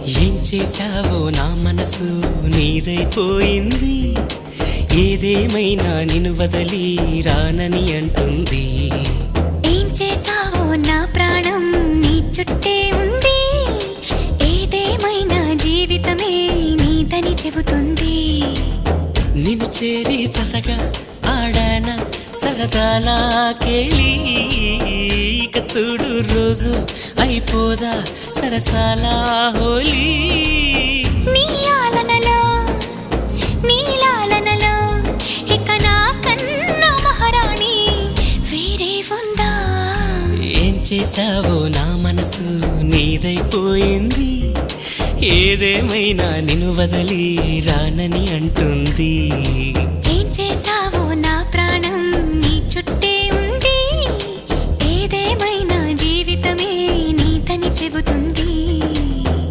ఏం చేశావో నా మనసు నీదైపోయింది. ఏదేమైనా నిన్ను వదలి రానని అంటుంది. ఏం చేశావో నా ప్రాణం నీ చుట్టే ఉంది. ఏదేమైనా జీవితమే నీదని చెబుతుంది. నిన్ను చేరి చతగా ఆడాన సరదాలా కేళి. ఇక చూడు రోజు అయిపోదా సరసాలా హోలీ. నీ ఆలనలో నీ లాలనలో ఇక నా కన్నా మహారాణి వేరే ఉందా? ఏం చేశావో నా మనసు నీదైపోయింది. ఏదేమైనా నిన్ను వదలి రానని అంటుంది. ఏం చేశావో నా ప్రాణం నీ చుట్టే ఉంది. ఏదేమైనా జీవితమే నీదని చెబుతుంది.